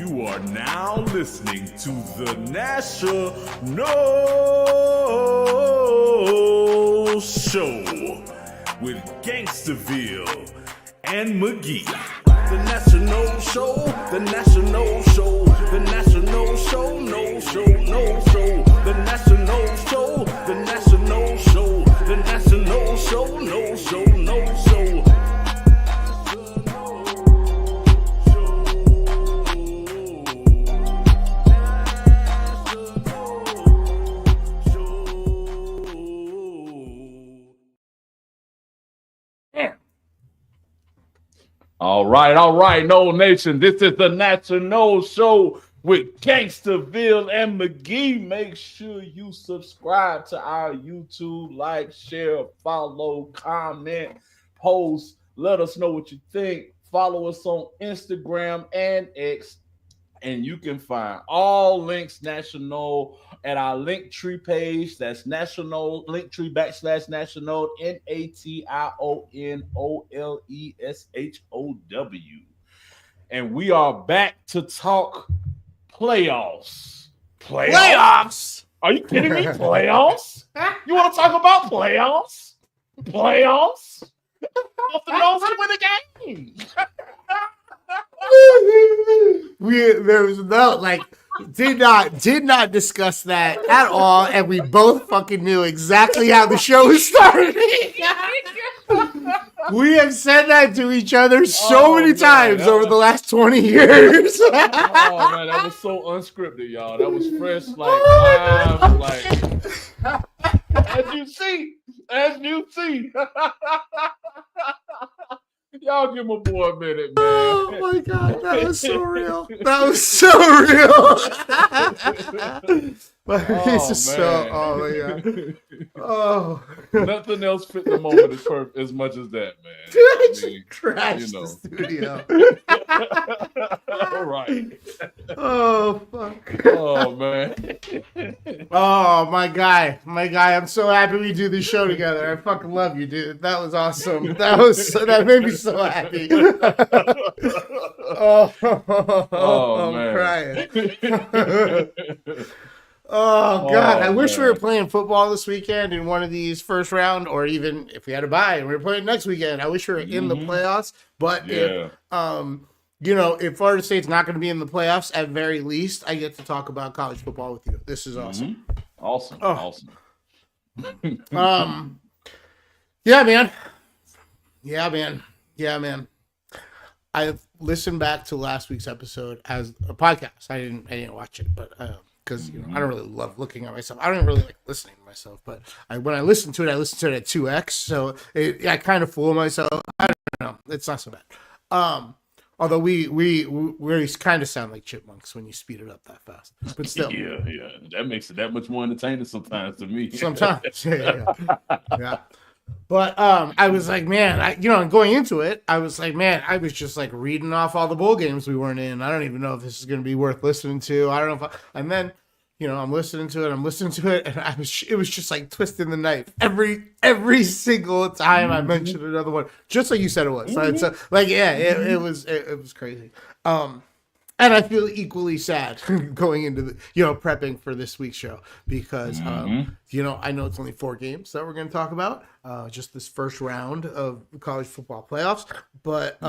You are now listening to the National Show with Gangsterville and McGee. The National Show, the National Show, the National Show, no show, no show. The National Show, the National Show, the National Show, no show, no show. All right, No Nation. This is the National Show with Gangsterville and McGee. Make sure you subscribe to our YouTube, like, share, follow, comment, post. Let us know what you think. Follow us on Instagram and X. And you can find all links national at our Linktree page. That's national, Linktree /national, NationNoleshow. And we are back to talk playoffs. Playoffs? Are you kidding me? Playoffs? You want to talk about playoffs? Playoffs? Off the nose to win the game. There was did not discuss that at all, and we both fucking knew exactly how the show was starting. We have said that to each other so many times over the last 20 years. Oh man, that was so unscripted, y'all. That was fresh, live, as you see. Y'all give my boy a minute, man. Oh my god, that was so real. That was so real. But it's just so, oh my god. Oh. Nothing else fit the moment as much as that, man. Crashed the studio. All right. Oh fuck. Oh man. Oh my guy. I'm so happy we do this show together. I fucking love you, dude. That was awesome. That made me so happy. I'm man. crying. Oh god, I wish we were playing football this weekend in one of these first round, or even if we had a bye and we were playing next weekend. I wish we were in the playoffs. But if Florida State's not going to be in the playoffs, at very least, I get to talk about college football with you. This is awesome. Awesome. Yeah, man. I listened back to last week's episode as a podcast. I didn't watch it, but because I don't really love looking at myself. I don't really like listening to myself, but when I listen to it at 2x, so I kind of fool myself. I don't know. It's not so bad. Although we kind of sound like chipmunks when you speed it up that fast, but still, yeah, that makes it that much more entertaining sometimes to me. Sometimes, yeah. But I was like, man, going into it, I was like, man, I was just like reading off all the bowl games we weren't in. I don't even know if this is going to be worth listening to. I don't know and then, I'm listening to it, and it was just like twisting the knife every single time I mentioned another one, just like you said it was. So it's it was crazy. And I feel equally sad going into the, prepping for this week's show because, I know it's only 4 games that we're going to talk about, just this first round of college football playoffs, but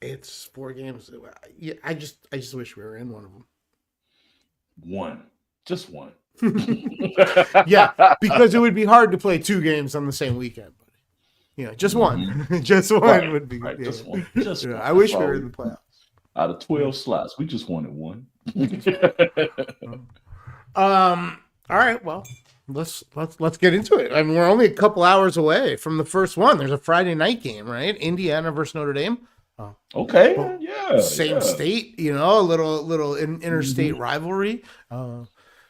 it's 4 games. I just wish we were in one of them. Just one. Yeah, because it would be hard to play 2 games on the same weekend. But, just one. Just one would be good. Just one. I wish we were in the playoffs. Out of 12 slots, we just wanted one. All right, well, let's get into it. I mean, we're only a couple hours away from the first one. There's a Friday night game, right? Indiana versus Notre Dame. Okay, well, yeah. Same state, a little interstate rivalry.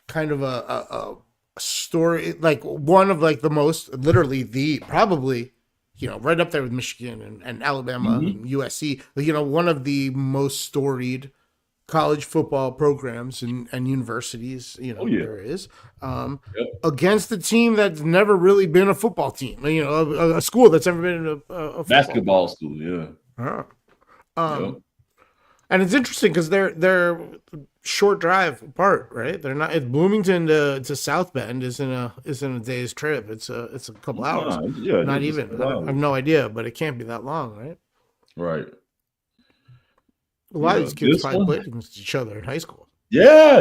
Kind of a story, like one of like the most, literally probably, right up there with Michigan and Alabama and USC, one of the most storied college football programs and universities, there is, against a team that's never really been a football team, a school that's never been a basketball school, yeah. And it's interesting because they're short drive apart, right? They're not. It's Bloomington to South Bend isn't a day's trip. It's a couple hours. Yeah, Not just even. I have no idea, but it can't be that long, right? right. A lot of Yeah, these kids this probably one. played against each other in high school. Yeah.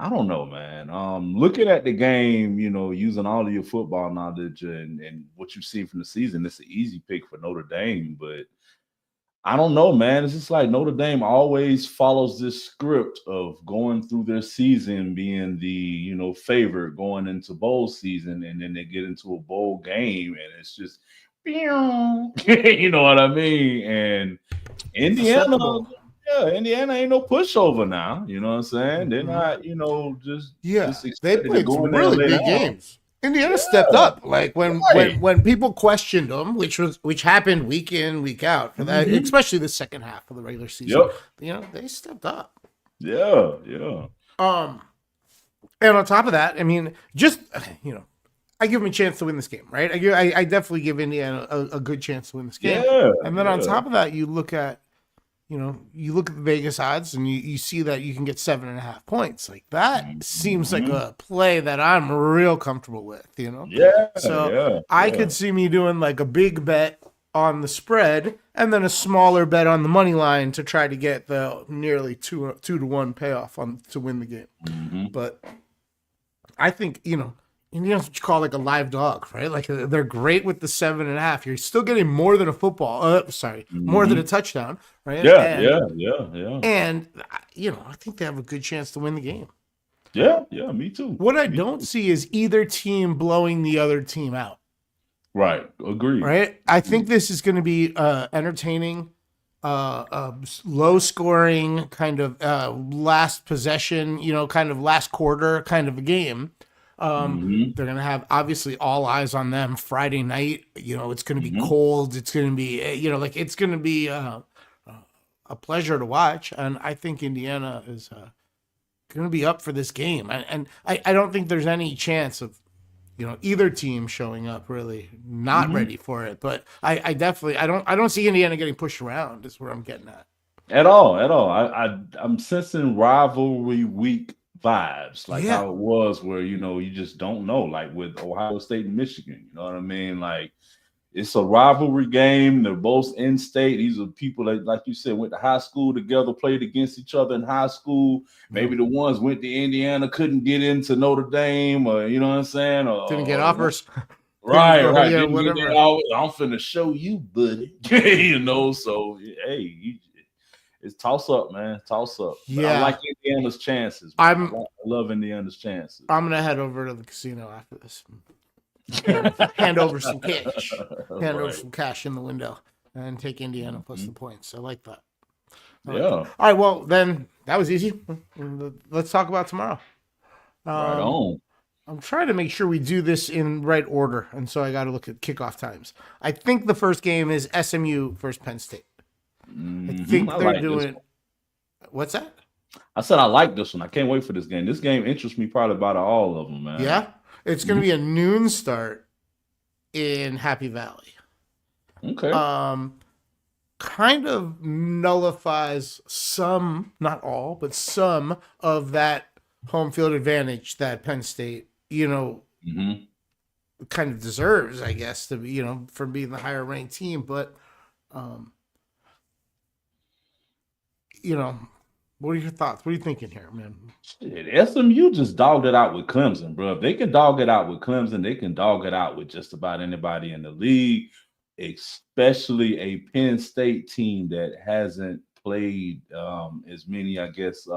I don't know, man. Looking at the game, using all of your football knowledge and what you've seen from the season, it's an easy pick for Notre Dame, but I don't know, man. It's just like Notre Dame always follows this script of going through their season being the, favorite going into bowl season, and then they get into a bowl game and it's just, you know what I mean? And Indiana, Acceptable. Indiana ain't no pushover now. You know what I'm saying? They're Mhm. not, just Yeah, just they expected to played go some in there and really lay big down. games. Indiana stepped Yeah, up, like when right. when people questioned them, which happened week in week out for that, Mhm. especially the second half of the regular season. Yep. They stepped up. Yeah. Um, and on top of that, I mean, just I give them a chance to win this game, right? I definitely give Indiana a good chance to win this game. Yeah. And then on top of that, you look at the Vegas odds and you see that you can get 7.5 points. Like that seems like Mhm. a play that I'm real comfortable with, Yeah. So I could see me doing like a big bet on the spread and then a smaller bet on the money line to try to get the nearly 2-1 payoff to win the game. Mhm. But I think, Indiana's what you call like a live dog, right? Like they're great with the 7.5. You're still getting more than a football. More than a touchdown, right? Yeah. And I think they have a good chance to win the game. Yeah. Me too. What I don't see is either team blowing the other team out. Right. Agreed. Right. I think this is going to be entertaining, low scoring, kind of last possession, kind of last quarter kind of a game. Mhm. They're going to have obviously all eyes on them Friday night. It's going to be Mhm. cold. It's going to be, it's going to be a pleasure to watch. And I think Indiana is going to be up for this game. And I don't think there's any chance of, either team showing up really not Mhm. ready for it. But I definitely, I don't see Indiana getting pushed around is where I'm getting at. At all. I'm sensing rivalry week vibes, like Yeah. how it was where you just don't know, like with Ohio State and Michigan. You know what I mean? Like it's a rivalry game. They're both in state. These are people that, like you said, went to high school together, played against each other in high school. Maybe the ones went to Indiana couldn't get into Notre Dame, or you know what I'm saying? Didn't get offers. Right. Yeah, Didn't get whatever. that all. I'm finna show you, buddy. So hey, it's toss up, man. Toss up. But I Yeah. like Indiana's chances. Man. I love Indiana's chances. I'm gonna head over to the casino after this. Hand over some cash. Hand over some cash in the window and take Indiana plus the points. I like that. Yeah. All right. Well, then that was easy. Let's talk about tomorrow. Right on. I'm trying to make sure we do this in right order, and so I got to look at kickoff times. I think the first game is SMU versus Penn State. I think they're like doing. What's that? I said I like this one. I can't wait for this game. This game interests me probably about all of them, man. Yeah, it's going to be a noon start in Happy Valley. Okay. Kind of nullifies some, not all, but some of that home field advantage that Penn State, kind of deserves, I guess, to be, for being the higher ranked team. But, what are your thoughts? What are you thinking here, man? Shit, SMU just dogged it out with Clemson, bro. If they can dog it out with Clemson, they can dog it out with just about anybody in the league, especially a Penn State team that hasn't played as many, I guess,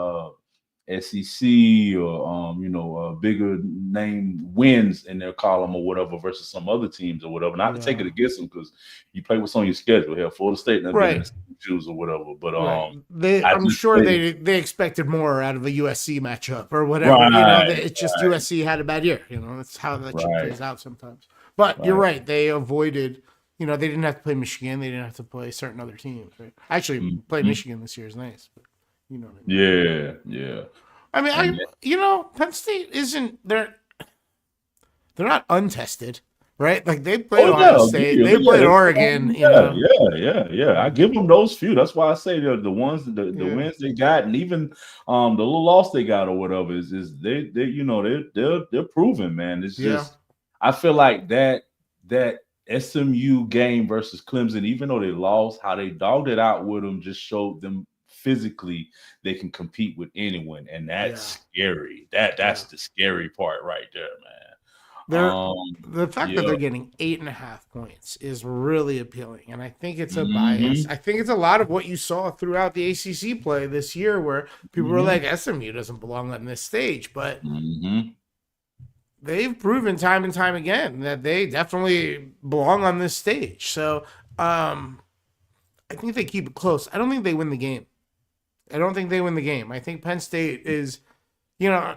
SEC or bigger name wins in their column or whatever versus some other teams or whatever. Not to take it against them because you play what's on your schedule here, Florida State, and right, choose or whatever. But I'm sure they expected more out of a USC matchup or whatever. It's just USC had a bad year. That's how that shit plays out sometimes. But you're right; they avoided. They didn't have to play Michigan. They didn't have to play certain other teams. Right? Actually, play Michigan this year is nice. But, what I mean. Yeah. I mean, Penn State isn't they're not untested, right? Like they played Oh Ohio yeah, State, yeah, they yeah, played Oregon, you know. yeah. I give them those few. That's why I say the ones the Yeah. wins they got, and even the little loss they got or whatever is they you know they're proven, man. It's Yeah. just I feel like that SMU game versus Clemson, even though they lost, how they dogged it out with them just showed them physically they can compete with anyone, and that's scary. That's the scary part right there, man. The fact that Yeah. they're getting 8.5 points is really appealing, and I think it's a bias. Mhm. I think it's a lot of what you saw throughout the ACC play this year, where people were like, SMU doesn't belong on this stage, but they've proven time and time again that they definitely belong on this stage. So I think they keep it close. I don't think they win the game. I think Penn State is, you know,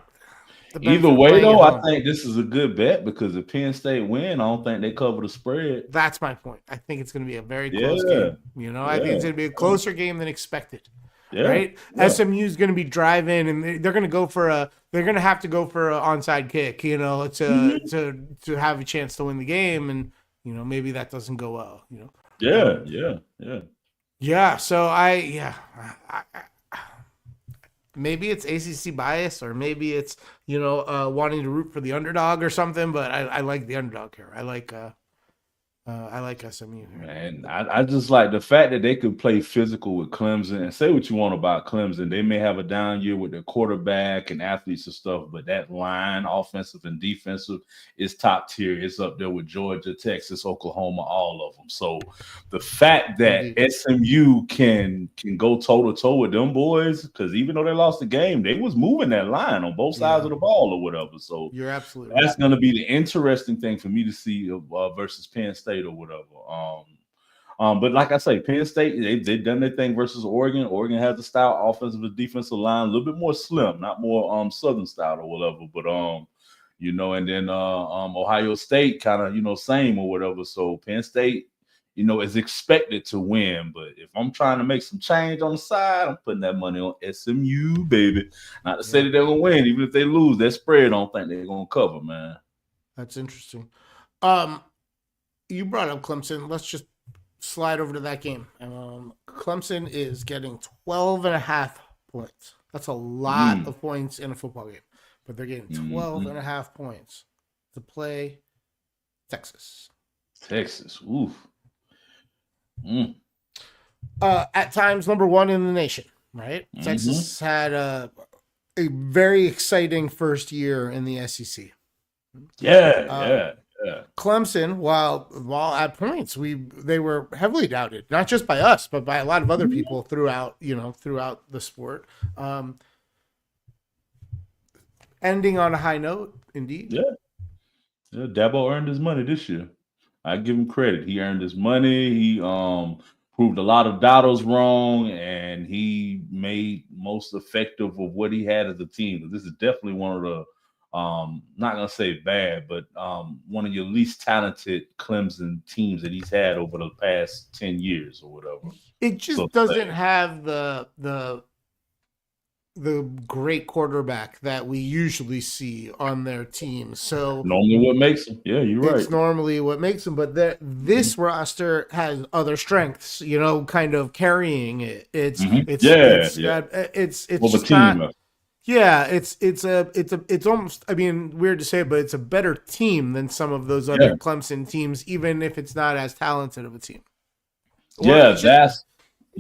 Either way, though, I think this is a good bet because if Penn State win, I don't think they cover the spread. That's my point. I think it's going to be a very close game. You know, I think it's going to be a closer game than expected. Right? SMU is going to be driving, and they're going to go for they're going to have to go for an onside kick, you know, to have a chance to win the game, and you know maybe that doesn't go well, you know. Yeah. So maybe it's ACC bias, or maybe it's wanting to root for the underdog or something. But I like the underdog here. I like SMU here. And I just like the fact that they could play physical with Clemson. And say what you want about Clemson, they may have a down year with their quarterback and athletes and stuff, but that line, offensive and defensive, is top tier. It's up there with Georgia, Texas, Oklahoma, all of them. So the fact that SMU can go toe to toe with them boys, because even though they lost the game, they was moving that line on both sides of the ball or whatever. So you're absolutely that's going to be the interesting thing for me to see versus Penn State or whatever. But like I say, Penn State, they've done their thing versus Oregon. Oregon has a style offensive and defensive line, a little bit more slim, not more Southern style or whatever. But and then Ohio State kind of same or whatever. So Penn State, is expected to win. But if I'm trying to make some change on the side, I'm putting that money on SMU, baby. Not to say that they're gonna win, even if they lose, that spread I don't think they're gonna cover, man. That's interesting. You brought up Clemson. Let's just slide over to that game. Clemson is getting 12.5 points. That's a lot of points in a football game, but they're getting 12.5 points to play Texas. Oof. At times, number one in the nation, right? Texas had a very exciting first year in the SEC. Clemson, while at points they were heavily doubted, not just by us, but by a lot of other people throughout the sport. Ending on a high note, indeed. Yeah, Dabo earned his money this year. I give him credit. He earned his money. He proved a lot of doubters wrong, and he made most effective of what he had as a team. This is definitely one of the not gonna say bad, but one of your least talented Clemson teams that he's had over the past 10 years or whatever. It just doesn't have the great quarterback that we usually see on their team. So normally what makes them, you're right. It's normally what makes them, but this roster has other strengths, kind of carrying it. It's just not. Yeah, it's almost, I mean, weird to say, but it's a better team than some of those other Clemson teams, even if it's not as talented of a team. You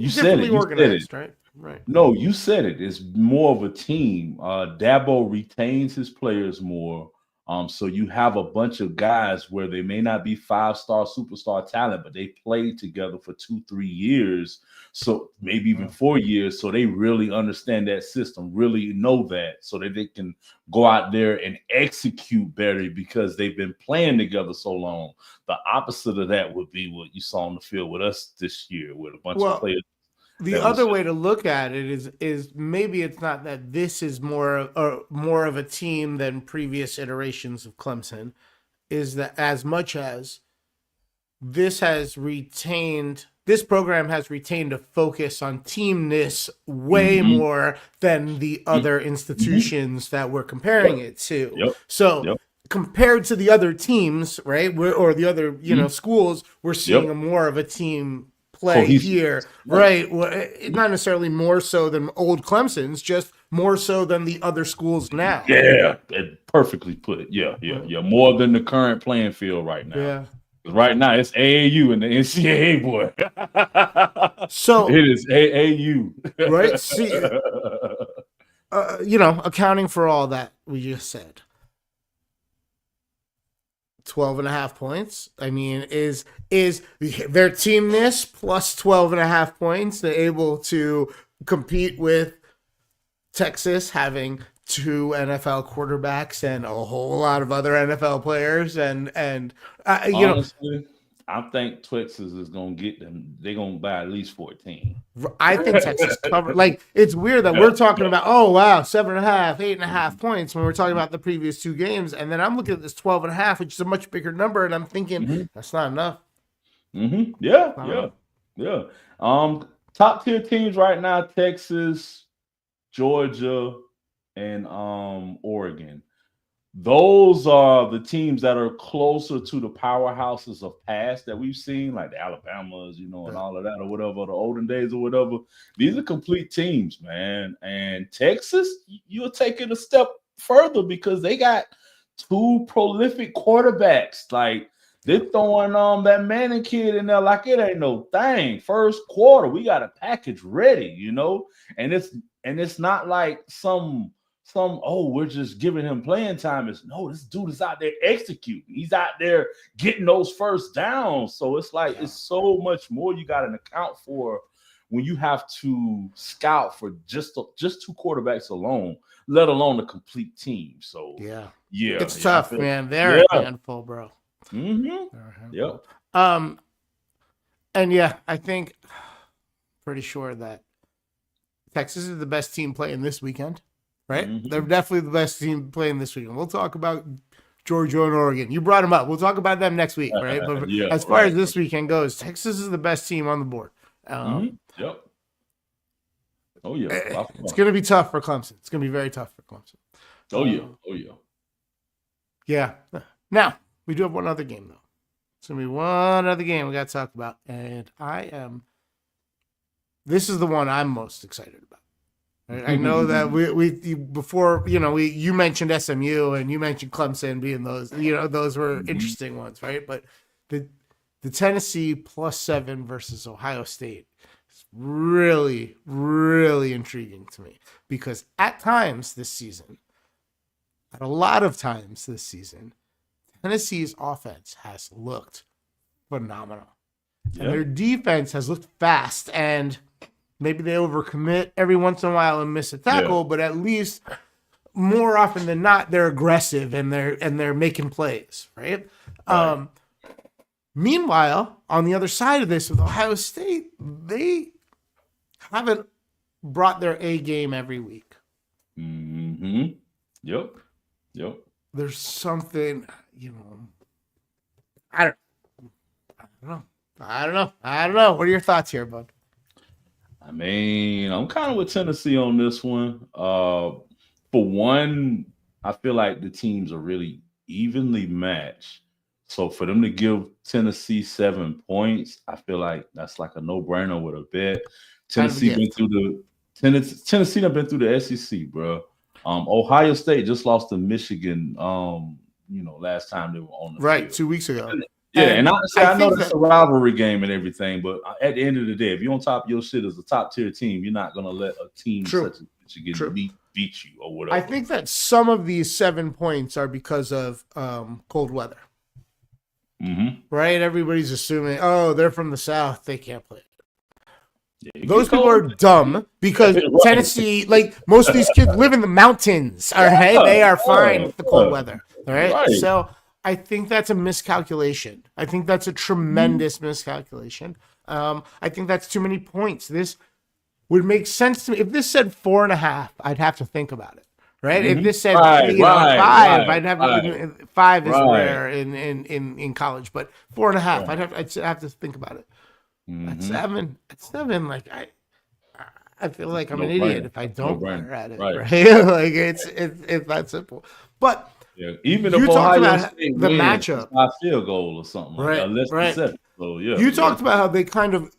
said it. Organized, right? Right. No, you said it. It's more of a team. Dabo retains his players more. So you have a bunch of guys where they may not be 5-star superstar talent, but they played together for 2-3 years, so maybe even 4 years. So they really understand that system, really know that, so that they can go out there and execute better because they've been playing together so long. The opposite of that would be what you saw on the field with us this year, with a bunch of players. The other way to look at it is maybe it's not that this is more of a team than previous iterations of Clemson, is that as much as this program has retained a focus on teamness way more than the other institutions that we're comparing it to. So compared to the other teams, right, or the other schools, we're seeing a more of a team play here, right? Well, not necessarily more so than old Clemson's, just more so than the other schools now. Yeah, perfectly put. Yeah. More than the current playing field right now. Yeah. Right now, it's AAU and the NCAA, boy. So it is AAU, right? See, accounting for all that we just said, 12.5 points. I mean, is their team this plus 12.5 points they're able to compete with Texas having 2 NFL quarterbacks and a whole lot of other NFL players, and honestly, I think Texas is gonna get them. They're gonna buy at least 14. I think Texas covered. Like, it's weird that we're talking about 7.5, 8.5 points when we're talking about the previous 2 games, and then I'm looking at this 12.5, which is a much bigger number, and I'm thinking that's not enough. Yeah. Top tier teams right now: Texas, Georgia, and Oregon. Those are the teams that are closer to the powerhouses of past that we've seen, like the Alabamas, and all of that, or whatever, the olden days or whatever. These are complete teams, man. And Texas, you're taking a step further because they got 2 prolific quarterbacks. Like, they're throwing that Manning kid in there like it ain't no thing. First quarter, we got a package ready, and it's not like some we're just giving him playing time. It's no, this dude is out there executing. He's out there getting those first downs. So it's like it's so much more you got to account for when you have to scout for just 2 quarterbacks alone, let alone a complete team. So it's tough, man. They're a handful, bro. Yep. And I think pretty sure that Texas is the best team playing this weekend. Right? They're definitely the best team playing this weekend. We'll talk about Georgia and Oregon. You brought them up. We'll talk about them next week, right? But as far as this weekend goes, Texas is the best team on the board. Yep. Oh, yeah. It's going to be tough for Clemson. It's going to be very tough for Clemson. Oh, yeah. Yeah. Now, we do have one other game, though. It's going to be one other game we got to talk about. And this is the one I'm most excited about. I know that you mentioned SMU and you mentioned Clemson being those, those were interesting ones, right? But the Tennessee +7 versus Ohio State is really, really intriguing to me because a lot of times this season, Tennessee's offense has looked phenomenal. And their defense has looked fast, and maybe they overcommit every once in a while and miss a tackle, but at least more often than not, they're aggressive and they're making plays, right? Meanwhile, on the other side of this with Ohio State, they haven't brought their A game every week. Yep. There's something, I don't know. What are your thoughts here, bud? I mean, I'm kind of with Tennessee on this one. For one, I feel like the teams are really evenly matched. So for them to give Tennessee 7 points, I feel like that's like a no-brainer with a bet. Tennessee have been through the SEC, bro. Ohio State just lost to Michigan. Last time they were on the field. 2 weeks ago. And honestly, I know it's a rivalry game and everything, but at the end of the day, if you're on top of your shit as a top-tier team, you're not going to let a team such as Michigan beat you or whatever. I think that some of these 7 points are because of cold weather. Right? Everybody's assuming, they're from the South. They can't play. Those people are dumb because Tennessee, like most of these kids live in the mountains. All right. They are fine with the cold weather. All right. So I think that's a miscalculation. I think that's a tremendous miscalculation. I think that's too many points. This would make sense to me. If this said 4.5, I'd have to think about it. Right? If this said 5, I'd have to, 5 is rare in college, but 4.5, I'd have to think about it. At 7, like I feel like I'm an idiot if I don't better at it. Right? Like it's that simple. But Yeah, even You if talked Ohio about State the wins matchup, by field goal or something like right? that, less than Right. 7. So yeah, You yeah. talked about how they kind of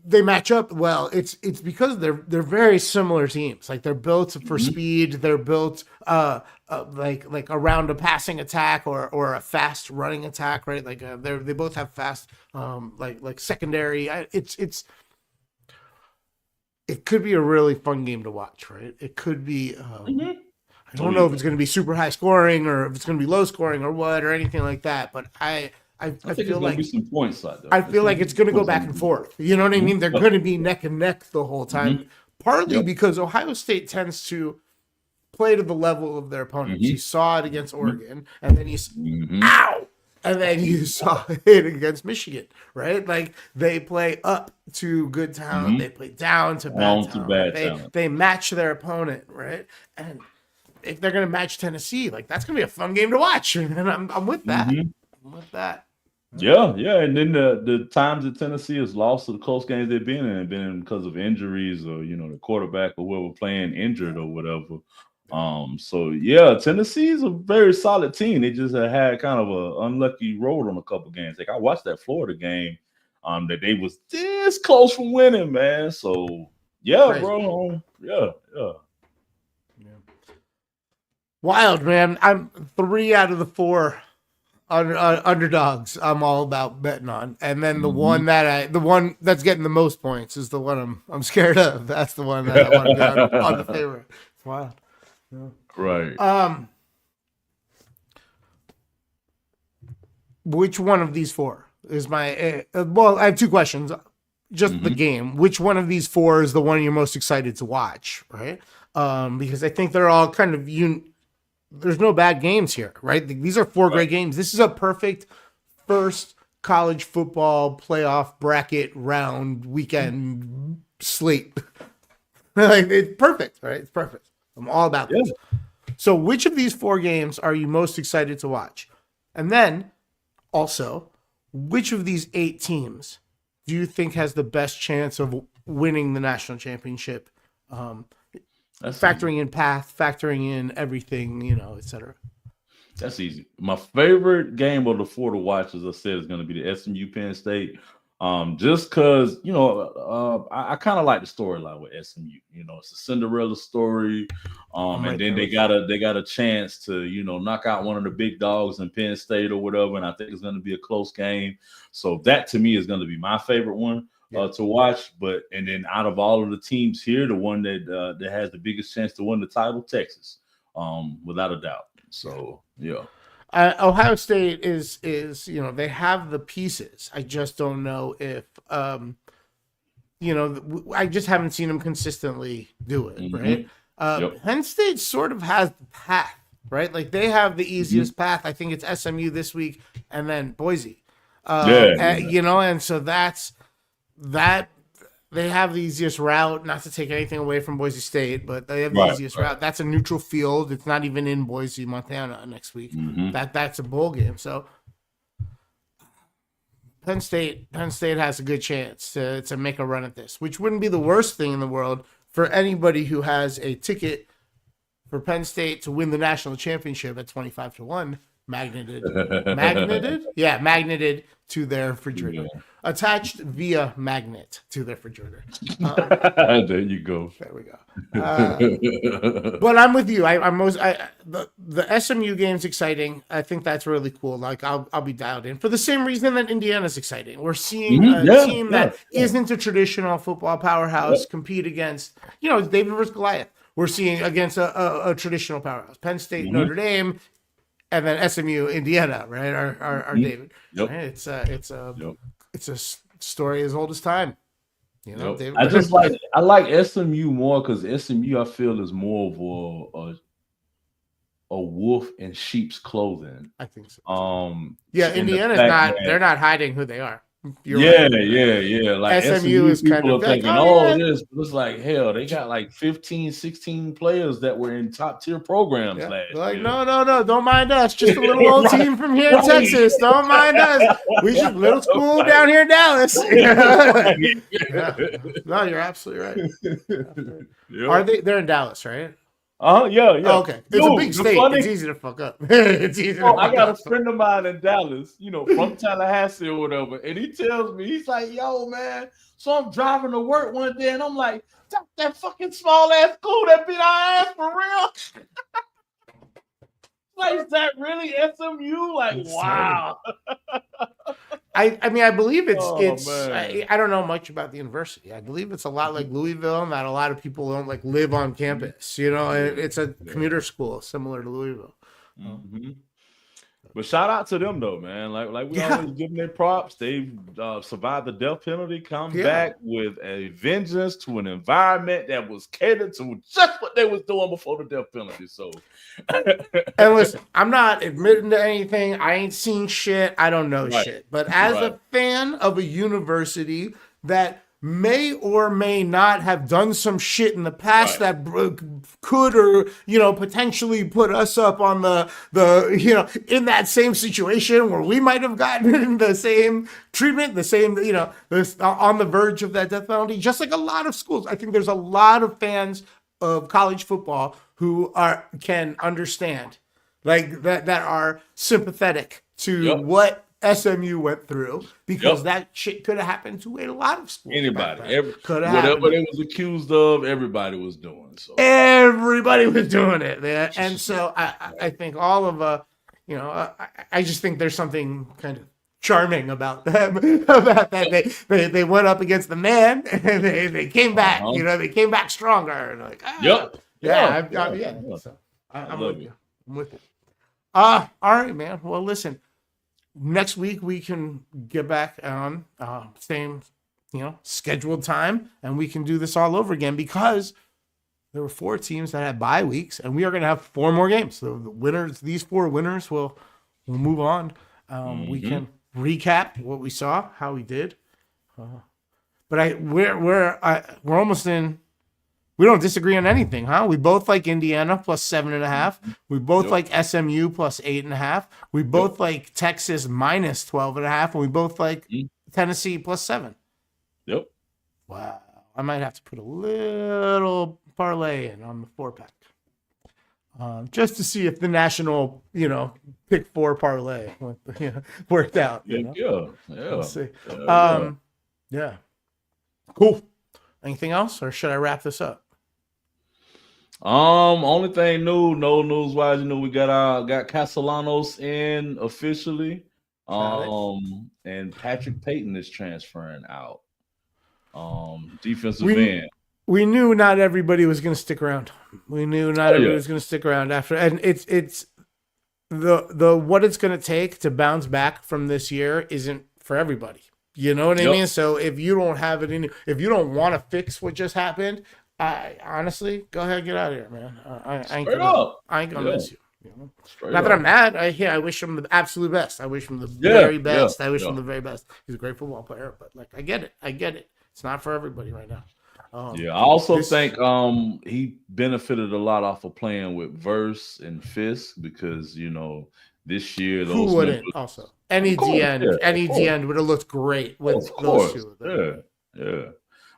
they match up well. It's because they're very similar teams. Like they're built for Mhm. speed. They're built like around a passing attack or a fast running attack, right? Like they both have fast like secondary. It could be a really fun game to watch, right? It could be. Mhm. I Oh don't know yeah, if it's going to be super high scoring or if it's going to be low scoring or what or anything like that. But I I think it's feel gonna be like some points out there. I It's feel gonna like be it's some going to go points back on and the board. forth. You know what I Mhm. mean? They're Yep. going to be neck and neck the whole time, Mhm. partly Yep. because Ohio State tends to play to the level of their opponents. You Mhm. saw it against Mhm. Oregon, and then Mhm. ow, and then you saw it against Michigan, right? Like they play up to good talent, they Mhm. play down to bad On to talent. Like bad they talent. they match their opponent, right? And if they're going to match Tennessee, like that's going to be a fun game to watch, and I'm with that. Mhm. I'm with that. Yeah, yeah, and then the times that Tennessee has lost to the close games they've been in have been because of injuries or the quarterback or whoever playing injured or whatever. So yeah, Tennessee is a very solid team. They just had kind of a unlucky road on a couple games. Like I watched that Florida game, that they was this close from winning, man. So yeah, Crazy. bro. Yeah, yeah. Wild, man. I'm 3 out of the 4 underdogs I'm all about betting on, and then Mhm. the one that's getting the most points is the one I'm scared of. That's the one that I want to be on the favorite. It's wild. Right. Um, which one of these 4 is my? Well, I have 2 questions. Just the Mhm. game. Which one of these 4 is the one you're most excited to watch? Right? Because I think they're all kind of there's no bad games here, right? These are 4 Right. great games. This is a perfect first college football playoff bracket round weekend slate. Like it's perfect, right? It's perfect. I'm all about Yeah. this. So, which of these 4 games are you most excited to watch? And then also, which of these 8 teams do you think has the best chance of winning the national championship? Um, That's easy. Factoring in path, factoring in everything, etc. That's easy. My favorite game of the 4 to watch, as I said, is going to be the SMU Penn State. Just because I kind of like the storyline with SMU. It's a Cinderella story. I'm And right then there they with you. got a chance to knock out one of the big dogs in Penn State or whatever. And I think it's going to be a close game. So that to me is going to be my favorite one Yeah. to watch. And then out of all of the teams here, the one that has the biggest chance to win the title, Texas, without a doubt. So yeah. Ohio State is they have the pieces. I just don't know if I just haven't seen them consistently do it, right? Mhm. Yep. Penn State sort of has the path, right? Like they have the Mhm. easiest path. I think it's SMU this week and then Boise. Yeah, yeah. And so that they have the easiest route, not to take anything away from Boise State, but they have the Right, easiest right. route. That's a neutral field. It's not even in Boise, Montana next week. Mhm. That's a bowl game. So Penn State has a good chance to make a run at this, which wouldn't be the worst thing in the world for anybody who has a ticket for Penn State to win the national championship at 25-1, magneted to their refrigerator, Yeah. attached via magnet to their refrigerator. There you go. There we go. But I'm with you. The SMU game's exciting. I think that's really cool. Like I'll be dialed in for the same reason that Indiana's exciting. We're seeing Mhm. a Yeah, team yeah, that yeah. not a traditional football powerhouse Yep. compete against it's David versus Goliath. We're seeing against a traditional powerhouse. Penn State, Mhm. Notre Dame, and then SMU, Indiana. Right? Our Mhm. David. Yep. Right? Yep. It's a story as old as time. Yep. David. I like SMU more because SMU I feel is more of a wolf in sheep's clothing. I think so. Yeah, In the Indiana's fact not. that They're not hiding who they are. You're yeah, right. yeah. Like SMU SMU is kind people of are like, thinking, oh oh, yeah, this looks like hell. They got like 15, 16 players that were in top tier programs yeah. last They're like, year. no, don't mind us. Just a little old Right, team from here in right. Texas. Don't mind us. We just little school Right. down here in Dallas. Right. Yeah. No, you're absolutely right. Yep. They're in Dallas, right? Yeah, Oh, yeah. okay. It's a big Dude, the state. funny. It's easy to fuck up. It's easy to Oh, I fuck got a up. friend of mine in Dallas, from Tallahassee or whatever, and he tells me, he's like, "Yo, man, so I'm driving to work one day, and I'm like, that fucking small ass school that beat our ass for real." Like, is that really SMU? Like, wow. I mean, I believe Oh it's man. I don't know much about the university. I believe it's a lot like Louisville, and that a lot of people don't like live on campus. You know, it's a commuter school similar to Louisville. Mhm. But shout out to them though, man. Like we Yeah. always give them their props. They've survived the death penalty, come Yeah. back with a vengeance to an environment that was catered to just what they was doing before the death penalty. So, And listen, I'm not admitting to anything. I ain't seen shit. I don't know Right. shit. But as a fan of a university that may or may not have done some shit in the past that could or potentially put us up on the in that same situation where we might have gotten the same treatment, the same on the verge of that death penalty, just like a lot of schools. I think there's a lot of fans of college football who can understand, like that are sympathetic to what SMU went through, because that shit could have happened to a lot of schools. Anybody, could have whatever happened. they was accused of, everybody was doing. So Everybody was doing it, man. And so I think all of I just think there's something kind of charming about them, about that they went up against the man and they came back. They came back stronger. And like, So I'm with you. I'm with it. All right, man. Well, listen. Next week we can get back on same scheduled time, and we can do this all over again, because there were 4 teams that had bye weeks, and we are going to have 4 more games. So the winners, these 4 winners, will move on. We can recap what we saw, how we did. But we're almost in. We don't disagree on anything, huh? We both like Indiana plus 7.5. We both like SMU plus 8.5. We both like Texas minus 12.5. And we both like Tennessee plus 7. Yep. Wow. I might have to put a little parlay in on the 4-pack. Just to see if the national, pick 4 parlay worked out. Yeah. Let's see. Yeah. Cool. Anything else, or should I wrap this up? Only thing new, no news wise, we got Castellanos in officially. And Patrick Payton is transferring out. Defensive end. We knew not everybody was going to stick around. We knew not everybody was going to stick around after, and it's the what it's going to take to bounce back from this year isn't for everybody. You know what I mean? So if you don't have it in, if you don't want to fix what just happened, honestly, go ahead and get out of here, man. I ain't gonna miss you. Not that I'm mad. I wish him the absolute best. I wish him the very best. I wish him the very best. He's a great football player, but like I get it. It's not for everybody right now. I also think he benefited a lot off of playing with Verse and Fisk, because this year those who wouldn't also any DN would have looked great with those two. Yeah.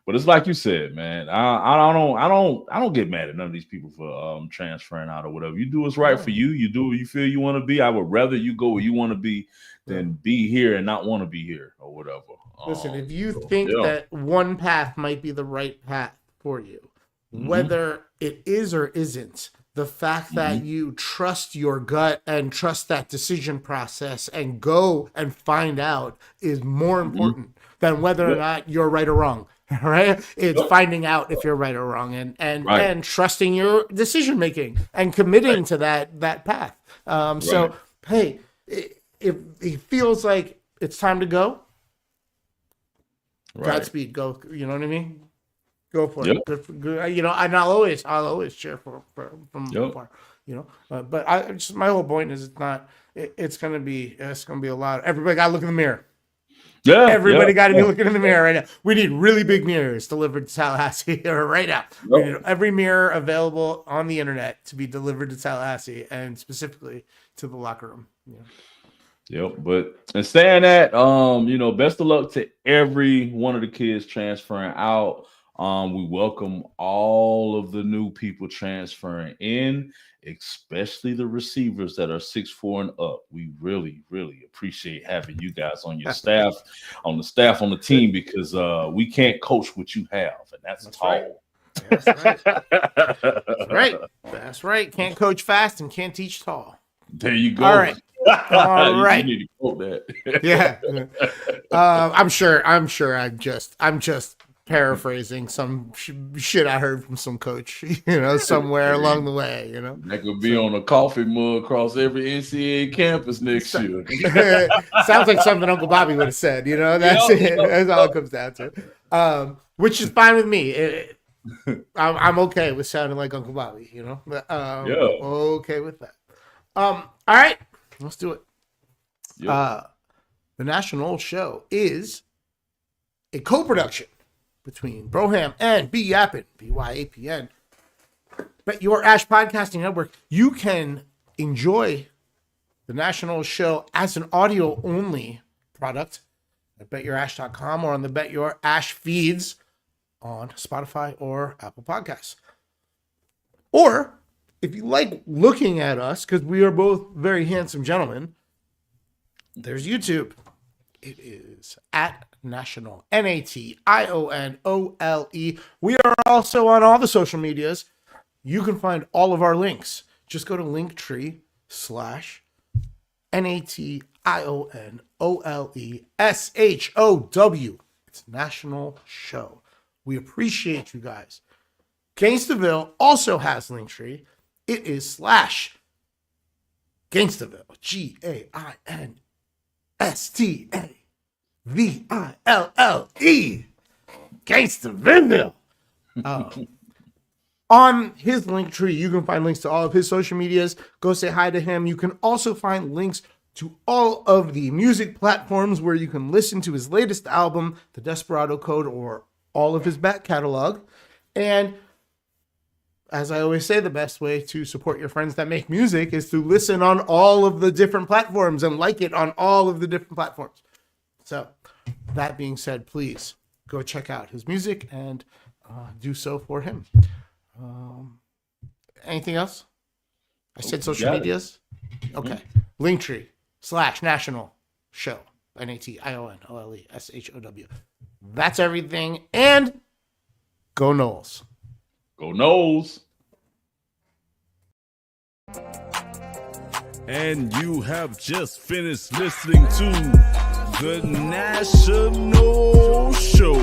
But it's like you said, man. I don't get mad at none of these people for transferring out or whatever. You do what's right for you. You do what you feel you want to be. I would rather you go where you want to be than be here and not want to be here or whatever. Listen, if you think that one path might be the right path for you, whether it is or isn't, the fact that you trust your gut and trust that decision process and go and find out is more important than whether or not you're right or wrong. Right? It's finding out if you're right or wrong, and trusting your decision making and committing to that path. So hey, if it feels like it's time to go, Godspeed, go. You know what I mean? Go for it. Good, and I'll always cheer from afar. But my whole point is it's gonna be a lot. Everybody got to look in the mirror. Yeah, everybody got to be looking in the mirror right now. We need really big mirrors delivered to Tallahassee right now. We need every mirror available on the internet to be delivered to Tallahassee, and specifically to the locker room. But in saying that, best of luck to every one of the kids transferring out. We welcome all of the new people transferring in, especially the receivers that are 6'4" and up. We really, really appreciate having you guys on your staff, on the team, because we can't coach what you have, and that's tall. Right. That's right. That's right. That's right. Can't coach fast and can't teach tall. There you go. All right. All right. You need to quote that. Yeah. I'm sure. I'm just paraphrasing some shit I heard from some coach, somewhere along the way, That could be on a coffee mug across every NCAA campus next year. Sounds like something Uncle Bobby would have said, That's it. That's all it comes down to. Which is fine with me. I'm okay with sounding like Uncle Bobby, Okay with that. All right, let's do it. Yep. The National Show is a co-production between Broham and B Yappin, BYAPN. Bet Your Ash Podcasting Network. You can enjoy the National Show as an audio-only product at betyourash.com or on the Bet Your Ash feeds on Spotify or Apple Podcasts. Or if you like looking at us, because we are both very handsome gentlemen, there's YouTube. It is at National, NATIONOLE. We are also on all the social medias. You can find all of our links. Just go to Linktree/NATIONOLESHOW. It's National Show. We appreciate you guys. Gangstaville also has Linktree. It is /Gangstaville, GAINSTAVILLE, Gangstaville. On his Linktree, you can find links to all of his social medias. Go say hi to him. You can also find links to all of the music platforms where you can listen to his latest album, The Desperado Code, or all of his back catalog. And as I always say, the best way to support your friends that make music is to listen on all of the different platforms and like it on all of the different platforms. So that being said, please go check out his music and do so for him. Anything else? I said social medias. Okay. Linktree /National Show, NATIONOLESHOW. That's everything. And go Noles. Go Noles. And you have just finished listening to The National Show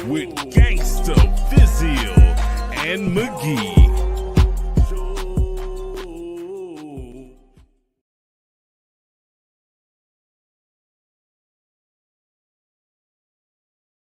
with Gangsta, Fizzle, and McGee.